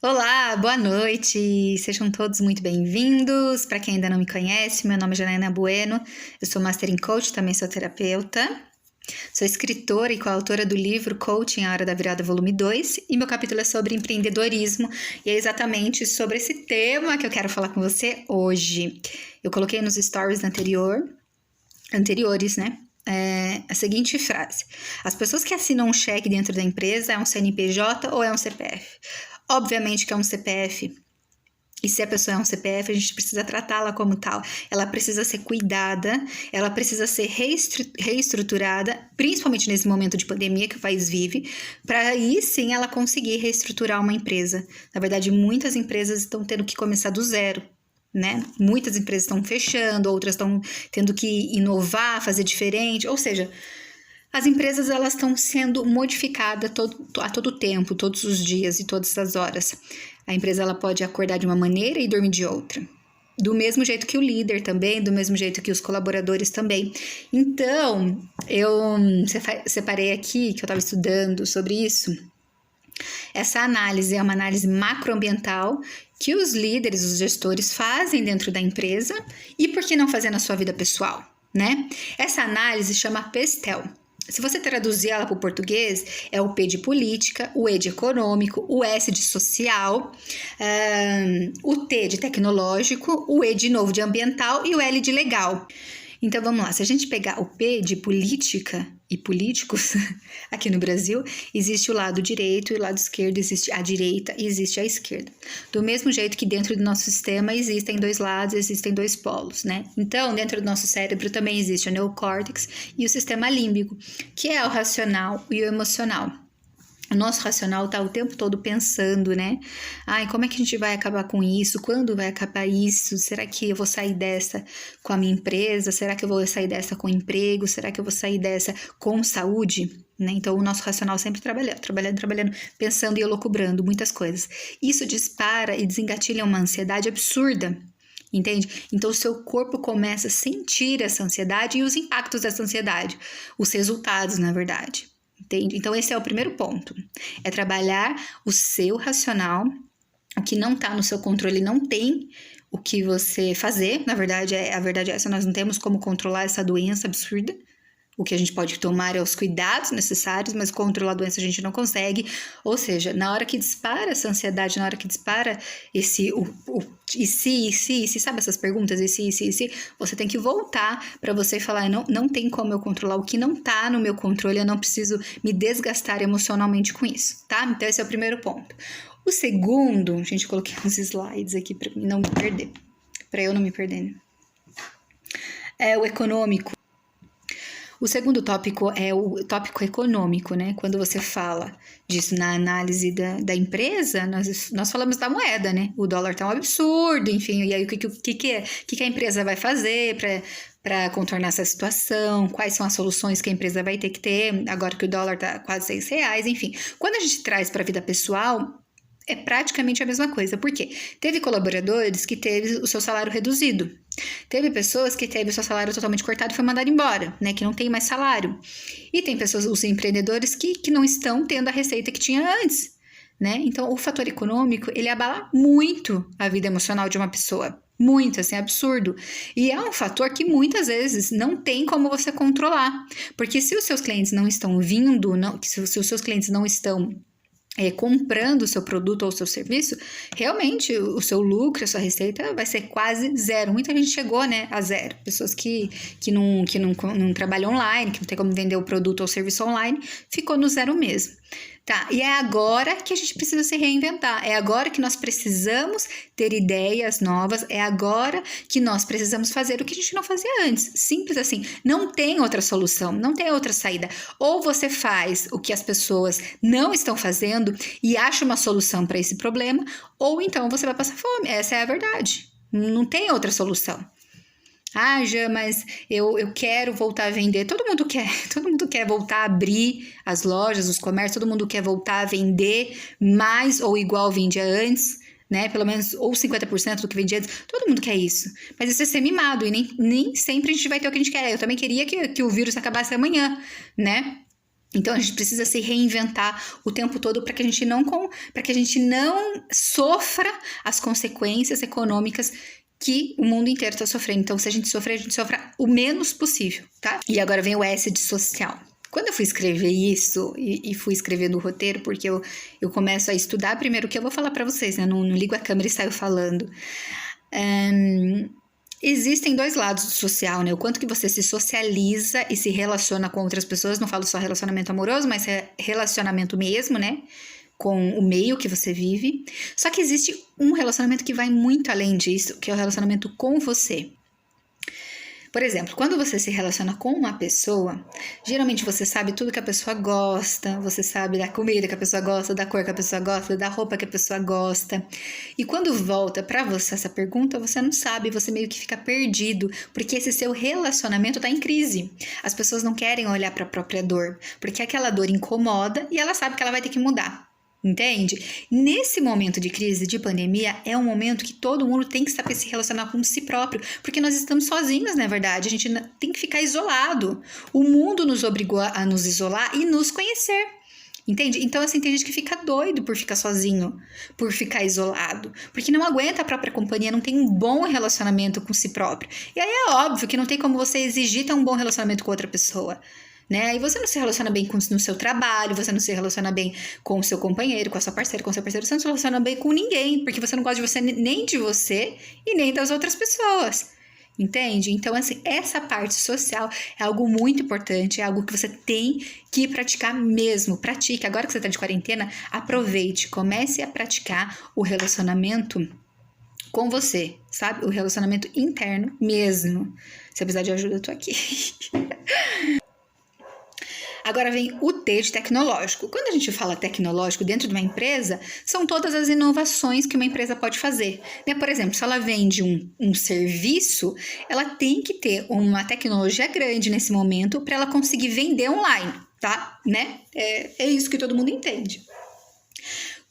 Olá, boa noite! Sejam todos muito bem-vindos. Para quem ainda não me conhece, meu nome é Janaína Bueno, eu sou Master in Coach, também sou terapeuta. Sou escritora e coautora do livro Coaching A Hora da Virada, volume 2, e meu capítulo é sobre empreendedorismo, e é exatamente sobre esse tema que eu quero falar com você hoje. Eu coloquei nos stories anteriores, né? A seguinte frase: as pessoas que assinam um cheque dentro da empresa é um CNPJ ou é um CPF? Obviamente que é um CPF. E se a pessoa é um CPF, a gente precisa tratá-la como tal. Ela precisa ser cuidada, ela precisa ser reestruturada, principalmente nesse momento de pandemia que o país vive, para aí sim ela conseguir reestruturar uma empresa. Na verdade, muitas empresas estão tendo que começar do zero, né? Muitas empresas estão fechando, outras estão tendo que inovar, fazer diferente, ou seja, as empresas elas estão sendo modificadas a todo tempo, todos os dias e todas as horas. A empresa ela pode acordar de uma maneira e dormir de outra. Do mesmo jeito que o líder também, do mesmo jeito que os colaboradores também. Então, eu separei aqui, que eu estava estudando sobre isso. Essa análise é uma análise macroambiental que os líderes, os gestores fazem dentro da empresa e por que não fazer na sua vida pessoal, né? Essa análise chama PESTEL. Se você traduzir ela para o português, é o P de política, o E de econômico, o S de social, o T de tecnológico, o E de novo de ambiental e o L de legal. Então vamos lá, se a gente pegar o P de política e políticos, aqui no Brasil, existe o lado direito e o lado esquerdo, existe a direita e existe a esquerda. Do mesmo jeito que dentro do nosso sistema existem dois lados, existem dois polos, né? Então, dentro do nosso cérebro também existe o neocórtex e o sistema límbico, que é o racional e o emocional. O nosso racional está o tempo todo pensando, né? Ai, como é que a gente vai acabar com isso? Quando vai acabar isso? Será que eu vou sair dessa com a minha empresa? Será que eu vou sair dessa com emprego? Será que eu vou sair dessa com saúde? Né? Então, o nosso racional sempre trabalhando, pensando e elucubrando muitas coisas. Isso dispara e desengatilha uma ansiedade absurda. Entende? Então, o seu corpo começa a sentir essa ansiedade e os impactos dessa ansiedade. Os resultados, na verdade. Entende? Então, esse é o primeiro ponto. É trabalhar o seu racional, o que não está no seu controle, não tem o que você fazer. Na verdade, a verdade é essa, nós não temos como controlar essa doença absurda. O que a gente pode tomar é os cuidados necessários, mas controlar a doença a gente não consegue. Ou seja, na hora que dispara essa ansiedade, na hora que dispara esse e se, sabe essas perguntas, e se, você tem que voltar para você falar, não tem como eu controlar o que não tá no meu controle, eu não preciso me desgastar emocionalmente com isso, tá? Então esse é o primeiro ponto. O segundo, gente, coloquei uns slides aqui para não me perder, para eu não me perder. É o econômico. O segundo tópico é o tópico econômico, né? Quando você fala disso na análise da empresa, nós falamos da moeda, né? O dólar tá um absurdo, enfim, e aí o que a empresa vai fazer para contornar essa situação, quais são as soluções que a empresa vai ter que ter, agora que o dólar tá quase R$6, enfim. Quando a gente traz para a vida pessoal, é praticamente a mesma coisa. Por quê? Teve colaboradores que teve o seu salário reduzido. Teve pessoas que teve o seu salário totalmente cortado e foi mandado embora, né? Que não tem mais salário. E tem pessoas, os empreendedores, que não estão tendo a receita que tinha antes, né? Então, o fator econômico, ele abala muito a vida emocional de uma pessoa. Muito, assim, absurdo. E é um fator que muitas vezes não tem como você controlar. Porque se os seus clientes não estão vindo, se os seus clientes não estão comprando o seu produto ou o seu serviço, realmente o seu lucro, a sua receita vai ser quase zero. Muita gente chegou, né, a zero. Pessoas que não trabalham online, que não tem como vender o produto ou o serviço online, ficou no zero mesmo. Tá, e é agora que a gente precisa se reinventar, é agora que nós precisamos ter ideias novas, é agora que nós precisamos fazer o que a gente não fazia antes. Simples assim, não tem outra solução, não tem outra saída. Ou você faz o que as pessoas não estão fazendo e acha uma solução para esse problema, ou então você vai passar fome, essa é a verdade. Não tem outra solução. Ah, Já, mas eu quero voltar a vender. Todo mundo quer voltar a abrir as lojas, os comércios, todo mundo quer voltar a vender mais ou igual vendia antes, né? Pelo menos, ou 50% do que vendia antes. Todo mundo quer isso. Mas isso é ser mimado e nem sempre a gente vai ter o que a gente quer. Eu também queria que o vírus acabasse amanhã, né? Então a gente precisa se reinventar o tempo todo para que a gente não sofra as consequências econômicas que o mundo inteiro está sofrendo. Então, se a gente sofra o menos possível, tá? E agora vem o S de social. Quando eu fui escrever isso, e fui escrever no roteiro, porque eu começo a estudar primeiro o que eu vou falar para vocês, né? Não ligo a câmera e saio falando. Existem dois lados do social, né? O quanto que você se socializa e se relaciona com outras pessoas. Não falo só relacionamento amoroso, mas relacionamento mesmo, né? Com o meio que você vive. Só que existe um relacionamento que vai muito além disso, que é o relacionamento com você. Por exemplo, quando você se relaciona com uma pessoa, geralmente você sabe tudo que a pessoa gosta, você sabe da comida que a pessoa gosta, da cor que a pessoa gosta, da roupa que a pessoa gosta. E quando volta para você essa pergunta, você não sabe, você meio que fica perdido, porque esse seu relacionamento tá em crise. As pessoas não querem olhar para a própria dor, porque aquela dor incomoda e ela sabe que ela vai ter que mudar. Entende? Nesse momento de crise, de pandemia, é um momento que todo mundo tem que saber se relacionar com si próprio, porque nós estamos sozinhos, na verdade, a gente tem que ficar isolado. O mundo nos obrigou a nos isolar e nos conhecer. Entende? Então, assim, tem gente que fica doido por ficar sozinho, por ficar isolado, porque não aguenta a própria companhia, não tem um bom relacionamento com si próprio. E aí é óbvio que não tem como você exigir ter um bom relacionamento com outra pessoa. Né? Aí você não se relaciona bem no seu trabalho, você não se relaciona bem com o seu companheiro, com a sua parceira, com o seu parceiro, você não se relaciona bem com ninguém, porque você não gosta de você, nem de você e nem das outras pessoas. Entende? Então, assim, essa parte social é algo muito importante, é algo que você tem que praticar mesmo. Pratique. Agora que você está de quarentena, aproveite, comece a praticar o relacionamento com você, sabe? O relacionamento interno mesmo. Se precisar de ajuda, eu tô aqui. Agora vem o T de tecnológico. Quando a gente fala tecnológico dentro de uma empresa, são todas as inovações que uma empresa pode fazer. Né? Por exemplo, se ela vende um serviço, ela tem que ter uma tecnologia grande nesse momento para ela conseguir vender online, tá? Né? É isso que todo mundo entende.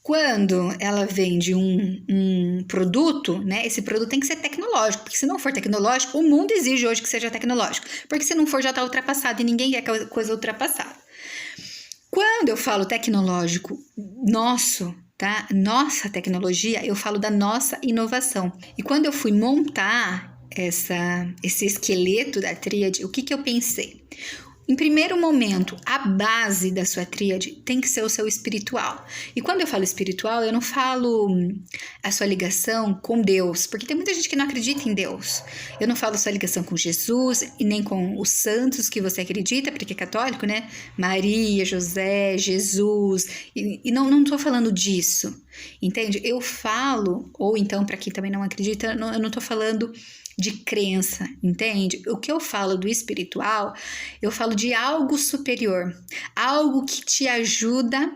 Quando ela vende um produto, né, esse produto tem que ser tecnológico, porque se não for tecnológico, o mundo exige hoje que seja tecnológico, porque se não for já está ultrapassado e ninguém quer coisa ultrapassada. Quando eu falo tecnológico nosso, tá? Nossa tecnologia, eu falo da nossa inovação. E quando eu fui montar esse esqueleto da tríade, o que eu pensei? Em primeiro momento, a base da sua tríade tem que ser o seu espiritual. E quando eu falo espiritual, eu não falo a sua ligação com Deus, porque tem muita gente que não acredita em Deus. Eu não falo a sua ligação com Jesus e nem com os santos que você acredita, porque é católico, né? Maria, José, Jesus. E não estou falando disso, entende? Eu falo, ou então para quem também não acredita, eu não estou falando de crença, entende? O que eu falo do espiritual, eu falo de algo superior, algo que te ajuda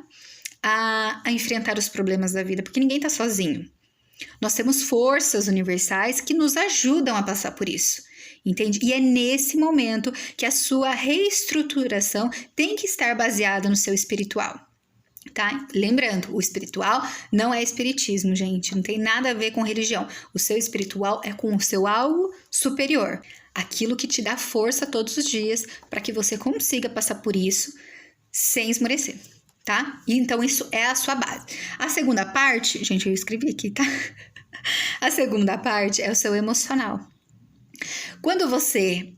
a enfrentar os problemas da vida, porque ninguém tá sozinho. Nós temos forças universais que nos ajudam a passar por isso, entende? E é nesse momento que a sua reestruturação tem que estar baseada no seu espiritual. Tá? Lembrando, o espiritual não é espiritismo, gente, não tem nada a ver com religião. O seu espiritual é com o seu algo superior, aquilo que te dá força todos os dias para que você consiga passar por isso sem esmorecer, tá? E então isso é a sua base. A segunda parte, gente, eu escrevi aqui, tá? A segunda parte é o seu emocional. Quando você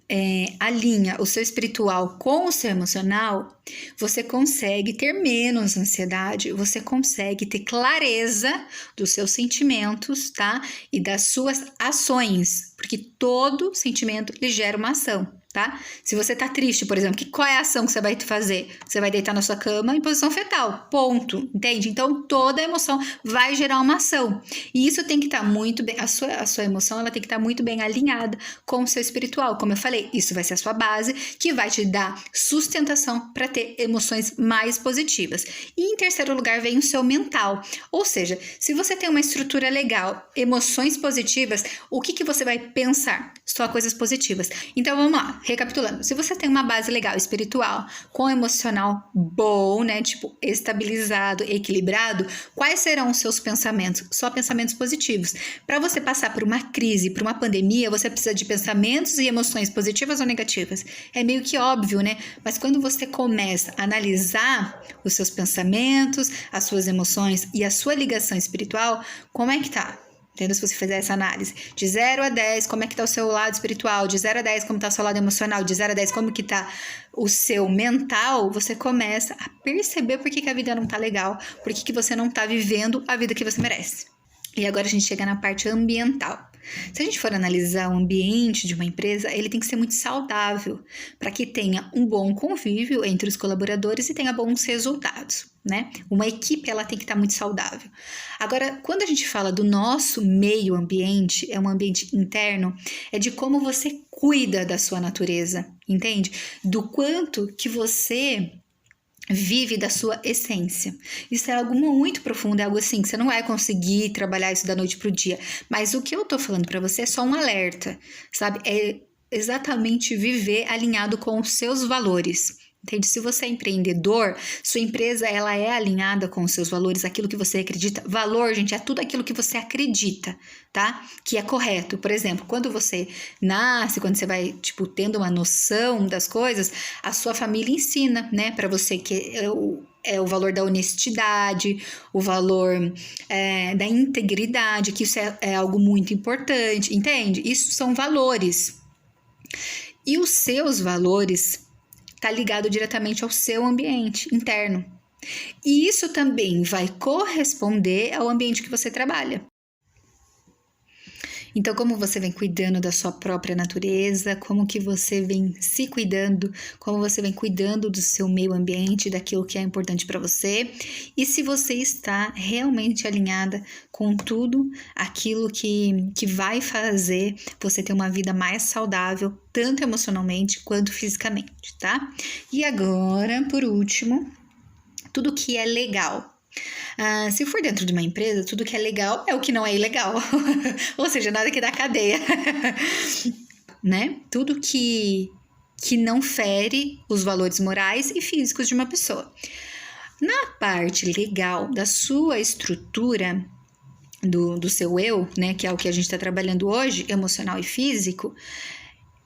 alinha o seu espiritual com o seu emocional, você consegue ter menos ansiedade, você consegue ter clareza dos seus sentimentos, tá? E das suas ações, porque todo sentimento lhe gera uma ação, tá? Se você tá triste, por exemplo, qual é a ação que você vai fazer? Você vai deitar na sua cama em posição fetal, ponto, entende? Então, toda emoção vai gerar uma ação. E isso tem que estar muito bem, a sua emoção, ela tem que estar muito bem alinhada com o seu espiritual. Como eu falei, isso vai ser a sua base, que vai te dar sustentação para ter emoções mais positivas. E em terceiro lugar vem o seu mental. Ou seja, se você tem uma estrutura legal, emoções positivas, o que você vai pensar? Só coisas positivas. Então, vamos lá. recapitulando, se você tem uma base legal, espiritual, com emocional bom, né, tipo, estabilizado, equilibrado, quais serão os seus pensamentos? Só pensamentos positivos. Para você passar por uma crise, por uma pandemia, você precisa de pensamentos e emoções positivas ou negativas. É meio que óbvio, né? Mas quando você começa a analisar os seus pensamentos, as suas emoções e a sua ligação espiritual, como é que tá? Entendeu? Se você fizer essa análise. De 0 a 10, como é que tá o seu lado espiritual? De 0 a 10, como tá o seu lado emocional? De 0 a 10, como que tá o seu mental? Você começa a perceber por que a vida não tá legal, por que você não tá vivendo a vida que você merece. E agora a gente chega na parte ambiental. Se a gente for analisar o ambiente de uma empresa, ele tem que ser muito saudável para que tenha um bom convívio entre os colaboradores e tenha bons resultados, né? Uma equipe, ela tem que estar muito saudável. Agora, quando a gente fala do nosso meio ambiente, é um ambiente interno, é de como você cuida da sua natureza, entende? Do quanto que você vive da sua essência. Isso é algo muito profundo, é algo assim que você não vai conseguir trabalhar isso da noite pro dia. Mas o que eu tô falando para você é só um alerta, sabe? É exatamente viver alinhado com os seus valores. Entende? Se você é empreendedor, sua empresa ela é alinhada com os seus valores, aquilo que você acredita. Valor, gente, é tudo aquilo que você acredita, tá? Que é correto. Por exemplo, quando você nasce, quando você vai, tipo, tendo uma noção das coisas, a sua família ensina, né, para você que é o valor da honestidade, o valor da integridade, que isso é algo muito importante, entende? Isso são valores. E os seus valores está ligado diretamente ao seu ambiente interno. E isso também vai corresponder ao ambiente que você trabalha. Então, como você vem cuidando da sua própria natureza, como que você vem se cuidando, como você vem cuidando do seu meio ambiente, daquilo que é importante para você, e se você está realmente alinhada com tudo aquilo que vai fazer você ter uma vida mais saudável, tanto emocionalmente quanto fisicamente, tá? E agora, por último, tudo que é legal. Se for dentro de uma empresa, tudo que é legal é o que não é ilegal. Ou seja, nada que dá cadeia. Né? Tudo que não fere os valores morais e físicos de uma pessoa. Na parte legal da sua estrutura, do seu eu, né, que é o que a gente está trabalhando hoje, emocional e físico,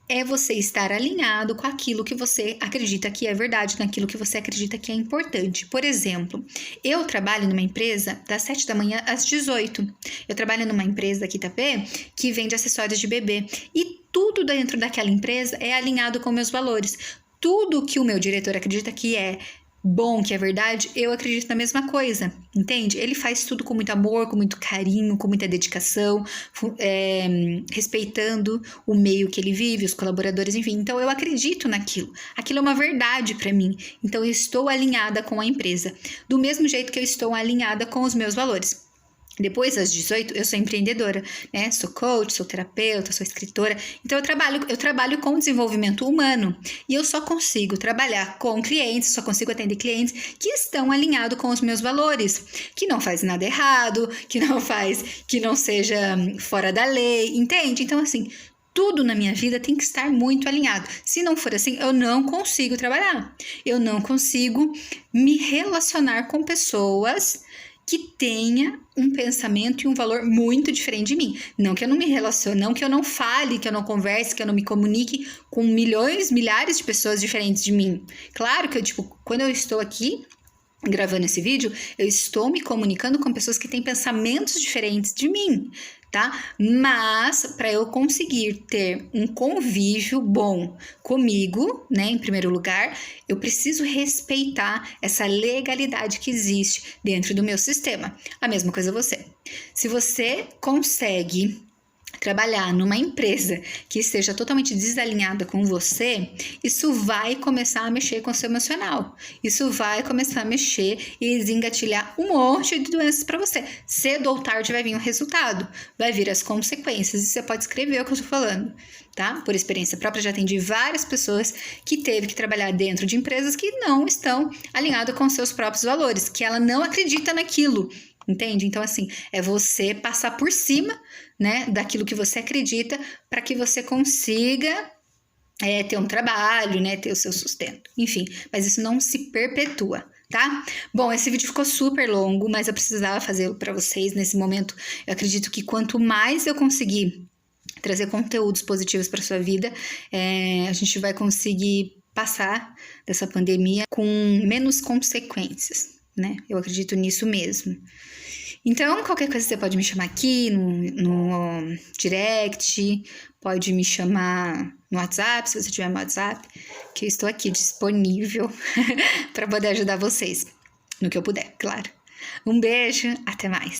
é você estar alinhado com aquilo que você acredita que é verdade, naquilo que você acredita que é importante. Por exemplo, eu trabalho numa empresa das 7 da manhã às 18. Eu trabalho numa empresa aqui, Itapê, que vende acessórios de bebê. E tudo dentro daquela empresa é alinhado com meus valores. Tudo que o meu diretor acredita que é bom, que é verdade, eu acredito na mesma coisa, entende? Ele faz tudo com muito amor, com muito carinho, com muita dedicação, respeitando o meio que ele vive, os colaboradores, enfim. Então, eu acredito naquilo. Aquilo é uma verdade para mim. Então, eu estou alinhada com a empresa. Do mesmo jeito que eu estou alinhada com os meus valores. Depois das 18, eu sou empreendedora, né? Sou coach, sou terapeuta, sou escritora. Então, eu trabalho com desenvolvimento humano. E eu só consigo trabalhar com clientes, só consigo atender clientes que estão alinhados com os meus valores. Que não faz nada errado, que não seja fora da lei, entende? Então, assim, tudo na minha vida tem que estar muito alinhado. Se não for assim, eu não consigo trabalhar. Eu não consigo me relacionar com pessoas que tenha um pensamento e um valor muito diferente de mim. Não que eu não me relacione, não que eu não fale, que eu não converse, que eu não me comunique com milhões, milhares de pessoas diferentes de mim. Claro que quando eu estou aqui gravando esse vídeo, eu estou me comunicando com pessoas que têm pensamentos diferentes de mim, tá? Mas para eu conseguir ter um convívio bom comigo, né, em primeiro lugar, eu preciso respeitar essa legalidade que existe dentro do meu sistema. A mesma coisa você. Se você consegue trabalhar numa empresa que esteja totalmente desalinhada com você, isso vai começar a mexer com o seu emocional. Isso vai começar a mexer e desengatilhar um monte de doenças para você. Cedo ou tarde vai vir o resultado, vai vir as consequências e você pode escrever o que eu estou falando, tá? Por experiência própria, já atendi várias pessoas que teve que trabalhar dentro de empresas que não estão alinhadas com seus próprios valores, que ela não acredita naquilo. Entende? Então, assim, é você passar por cima, né, daquilo que você acredita para que você consiga ter um trabalho, né, ter o seu sustento, enfim, mas isso não se perpetua, tá? Bom, esse vídeo ficou super longo, mas eu precisava fazê-lo para vocês nesse momento. Eu acredito que quanto mais eu conseguir trazer conteúdos positivos para sua vida, a gente vai conseguir passar dessa pandemia com menos consequências, né? Eu acredito nisso mesmo. Então, qualquer coisa você pode me chamar aqui no direct, pode me chamar no WhatsApp, se você tiver no WhatsApp, que eu estou aqui disponível para poder ajudar vocês, no que eu puder, claro. Um beijo, até mais!